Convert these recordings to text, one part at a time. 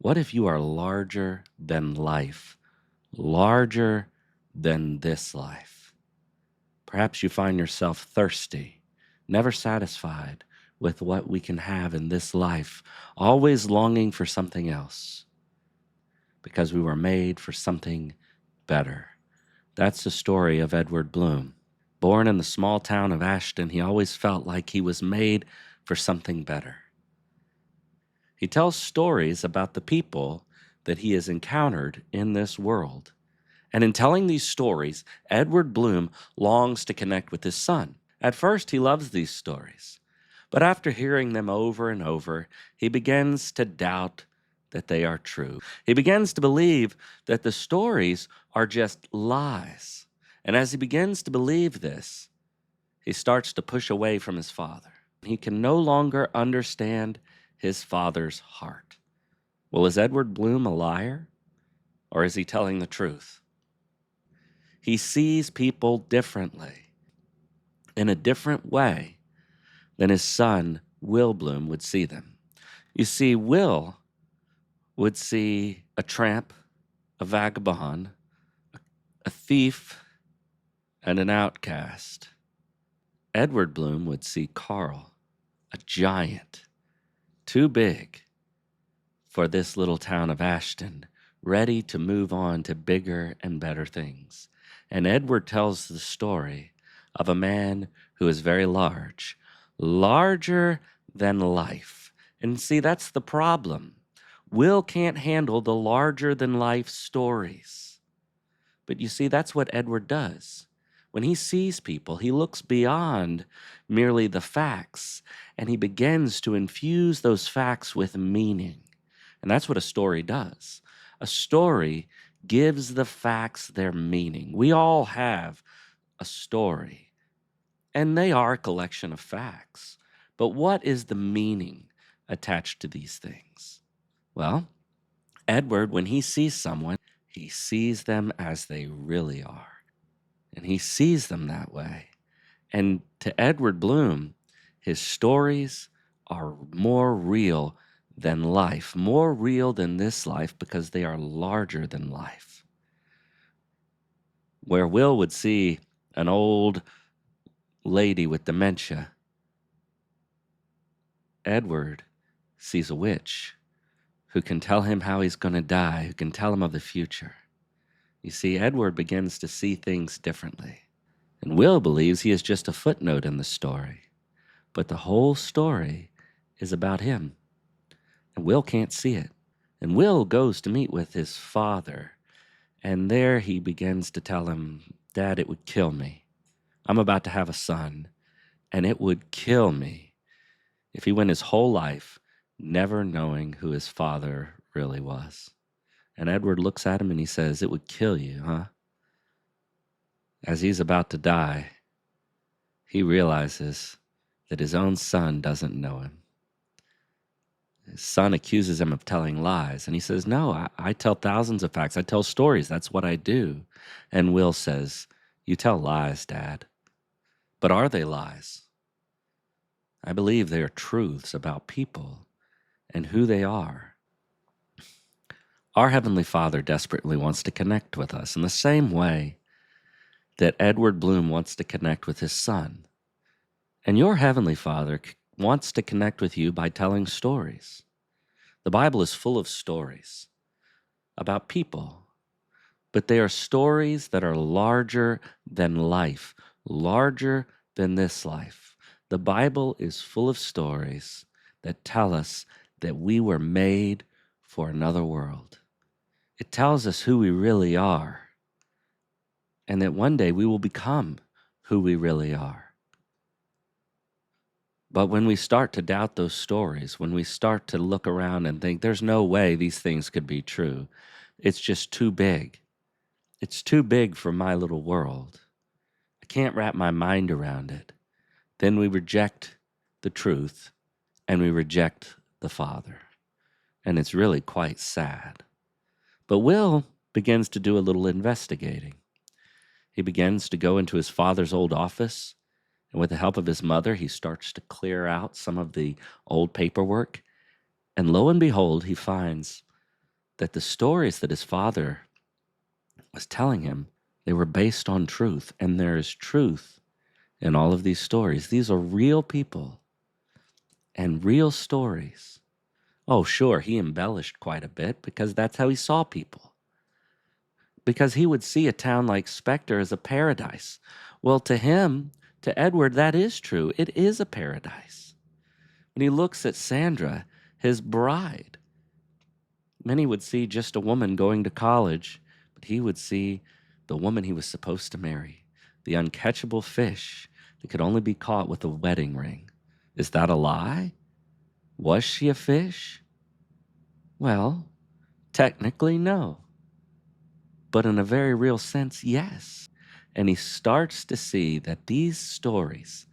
What if you are larger than life, larger than this life? Perhaps you find yourself thirsty, never satisfied with what we can have in this life, always longing for something else because we were made for something better. That's the story of Edward Bloom. Born in the small town of Ashton, he always felt like he was made for something better. He tells stories about the people that he has encountered in this world. And in telling these stories, Edward Bloom longs to connect with his son. At first, he loves these stories, but after hearing them over and over, he begins to doubt that they are true. He begins to believe that the stories are just lies. And as he begins to believe this, he starts to push away from his father. He can no longer understand his father's heart. Well, is Edward Bloom a liar, or is he telling the truth? He sees people differently, in a different way than his son, Will Bloom, would see them. You see, Will would see a tramp, a vagabond, a thief, and an outcast. Edward Bloom would see Carl, a giant, too big for this little town of Ashton, ready to move on to bigger and better things. And Edward tells the story of a man who is very large, larger than life. And see, that's the problem. Will can't handle the larger than life stories. But you see, that's what Edward does. When he sees people, he looks beyond merely the facts, and he begins to infuse those facts with meaning. And that's what a story does. A story gives the facts their meaning. We all have a story, and they are a collection of facts. But what is the meaning attached to these things? Well, Edward, when he sees someone, he sees them as they really are. And he sees them that way. And to Edward Bloom, his stories are more real than life, more real than this life because they are larger than life. Where Will would see an old lady with dementia, Edward sees a witch who can tell him how he's going to die, who can tell him of the future. You see, Edward begins to see things differently. And Will believes he is just a footnote in the story. But the whole story is about him. And Will can't see it. And Will goes to meet with his father. And there he begins to tell him, "Dad, it would kill me. I'm about to have a son. And it would kill me if he went his whole life never knowing who his father really was." And Edward looks at him and he says, "It would kill you, huh?" As he's about to die, he realizes that his own son doesn't know him. His son accuses him of telling lies, and he says, "No, I tell thousands of facts. I tell stories. That's what I do." And Will says, "You tell lies, Dad. But are they lies? I believe they are truths about people and who they are." Our Heavenly Father desperately wants to connect with us in the same way that Edward Bloom wants to connect with his son. And your Heavenly Father wants to connect with you by telling stories. The Bible is full of stories about people, but they are stories that are larger than life, larger than this life. The Bible is full of stories that tell us that we were made for another world. It tells us who we really are, and that one day we will become who we really are. But when we start to doubt those stories, when we start to look around and think, there's no way these things could be true, it's just too big. It's too big for my little world. I can't wrap my mind around it. Then we reject the truth and we reject the Father. And it's really quite sad. But Will begins to do a little investigating. He begins to go into his father's old office, and with the help of his mother, he starts to clear out some of the old paperwork. And lo and behold, he finds that the stories that his father was telling him, they were based on truth. And there is truth in all of these stories. These are real people and real stories. Oh, sure, he embellished quite a bit because that's how he saw people. Because he would see a town like Spectre as a paradise. Well, to him, to Edward, that is true. It is a paradise. When he looks at Sandra, his bride, many would see just a woman going to college, but he would see the woman he was supposed to marry, the uncatchable fish that could only be caught with a wedding ring. Is that a lie? Was she a fish? Well, technically, no. But in a very real sense, yes. And he starts to see that these stories,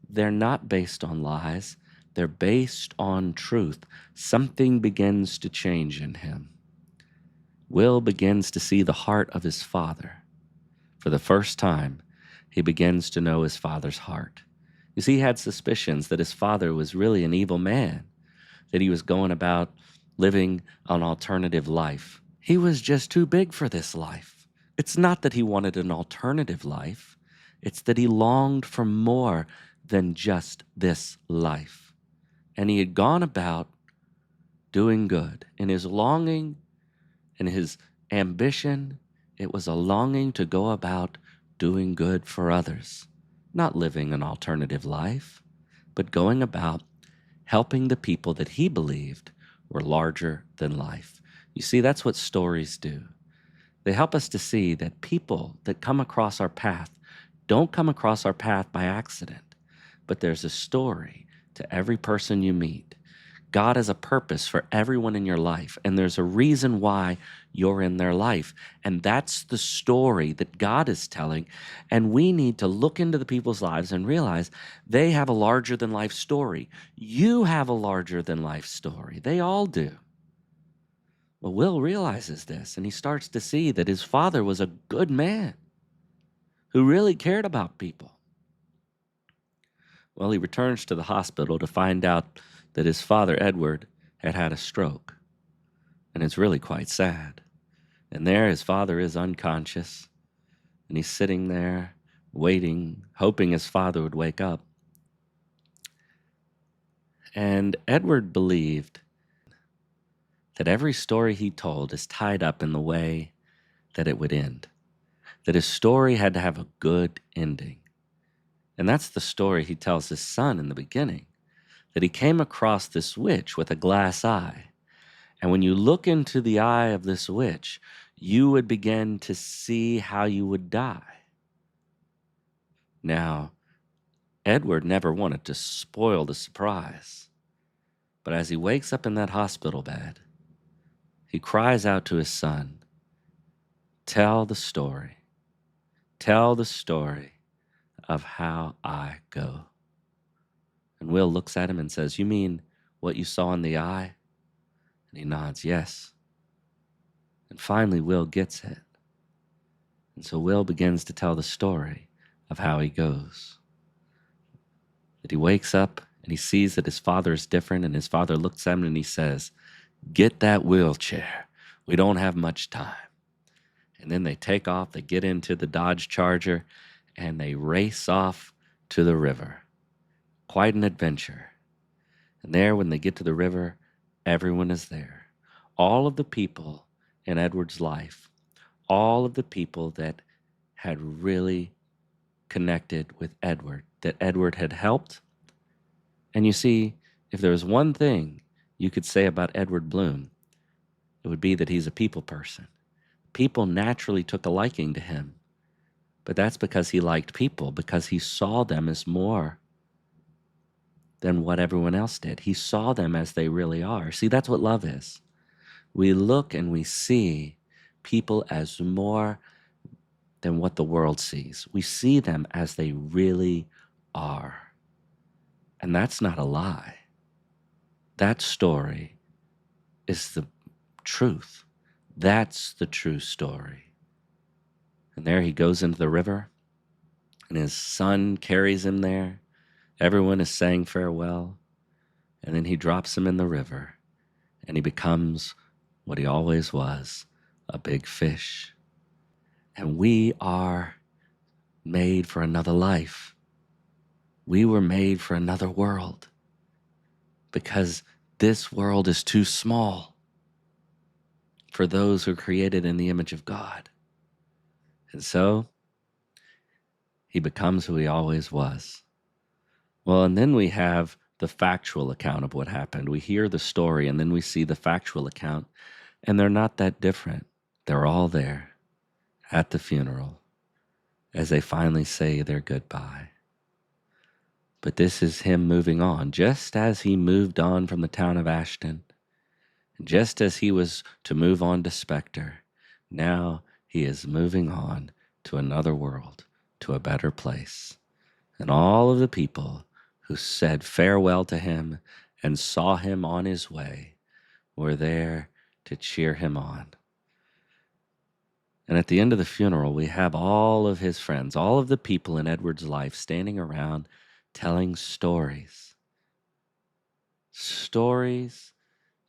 they're not based on lies, they're based on truth. Something begins to change in him. Will begins to see the heart of his father. For the first time, he begins to know his father's heart. You see, he had suspicions that his father was really an evil man, that he was going about living an alternative life. He was just too big for this life. It's not that he wanted an alternative life. It's that he longed for more than just this life. And he had gone about doing good. In his longing and his ambition, it was a longing to go about doing good for others, not living an alternative life, but going about helping the people that he believed were larger than life. You see, that's what stories do. They help us to see that people that come across our path don't come across our path by accident, but there's a story to every person you meet. God has a purpose for everyone in your life, and there's a reason why you're in their life. And that's the story that God is telling. And we need to look into the people's lives and realize they have a larger than life story. You have a larger than life story. They all do. Well, Will realizes this, and he starts to see that his father was a good man who really cared about people. Well, he returns to the hospital to find out that his father, Edward, had had a stroke. And it's really quite sad. And there his father is unconscious, and he's sitting there waiting, hoping his father would wake up. And Edward believed that every story he told is tied up in the way that it would end, that his story had to have a good ending. And that's the story he tells his son in the beginning, that he came across this witch with a glass eye. And when you look into the eye of this witch, you would begin to see how you would die. Now, Edward never wanted to spoil the surprise, but as he wakes up in that hospital bed, he cries out to his son, "Tell the story. Tell the story of how I go." And Will looks at him and says, "You mean what you saw in the eye?" And he nods, "Yes." And finally, Will gets it. And so Will begins to tell the story of how he goes. That he wakes up and he sees that his father is different, and his father looks at him and he says, "Get that wheelchair. We don't have much time." And then they take off, they get into the Dodge Charger, and they race off to the river. Quite an adventure. And there, when they get to the river, everyone is there. All of the people in Edward's life, all of the people that had really connected with Edward, that Edward had helped. And you see, if there was one thing you could say about Edward Bloom, it would be that he's a people person. People naturally took a liking to him, but that's because he liked people, because he saw them as more than what everyone else did. He saw them as they really are. See, that's what love is. We look and we see people as more than what the world sees. We see them as they really are. And that's not a lie. That story is the truth. That's the true story. And there he goes into the river, and his son carries him there. Everyone is saying farewell. And then he drops him in the river, and he becomes what he always was, a big fish. And we are made for another life. We were made for another world because this world is too small for those who are created in the image of God. And so he becomes who he always was. Well, and then we have the factual account of what happened. We hear the story and then we see the factual account, and they're not that different. They're all there at the funeral as they finally say their goodbye. But this is him moving on, just as he moved on from the town of Ashton, just as he was to move on to Spectre. Now he is moving on to another world, to a better place. And all of the people who said farewell to him and saw him on his way were there to cheer him on. And at the end of the funeral, we have all of his friends, all of the people in Edward's life standing around telling stories. Stories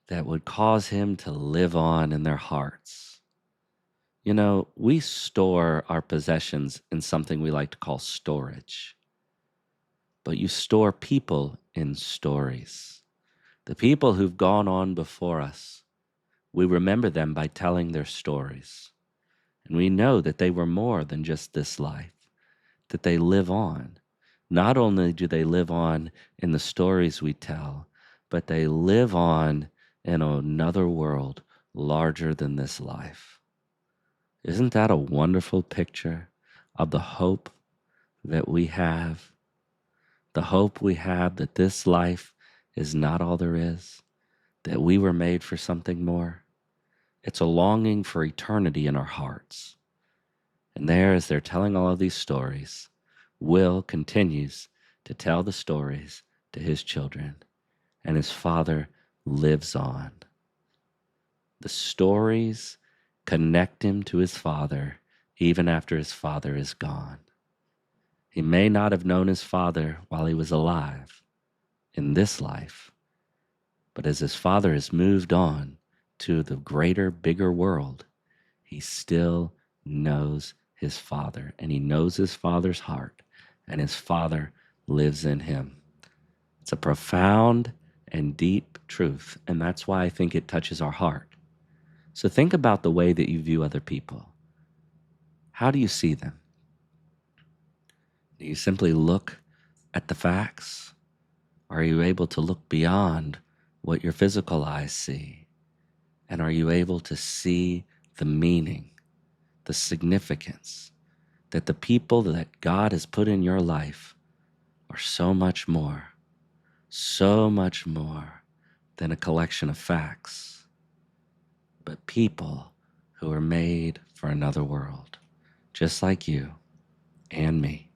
that would cause him to live on in their hearts. You know, we store our possessions in something we like to call storage. But you store people in stories. The people who've gone on before us, we remember them by telling their stories. And we know that they were more than just this life, that they live on. Not only do they live on in the stories we tell, but they live on in another world larger than this life. Isn't that a wonderful picture of the hope that we have? The hope we have that this life is not all there is, that we were made for something more. It's a longing for eternity in our hearts. And there, as they're telling all of these stories, Will continues to tell the stories to his children, and his father lives on. The stories connect him to his father even after his father is gone. He may not have known his father while he was alive in this life, but as his father has moved on to the greater, bigger world, he still knows his father, and he knows his father's heart, and his father lives in him. It's a profound and deep truth, and that's why I think it touches our heart. So think about the way that you view other people. How do you see them? Do you simply look at the facts? Are you able to look beyond what your physical eyes see? And are you able to see the meaning, the significance, that the people that God has put in your life are so much more than a collection of facts, but people who are made for another world, just like you and me.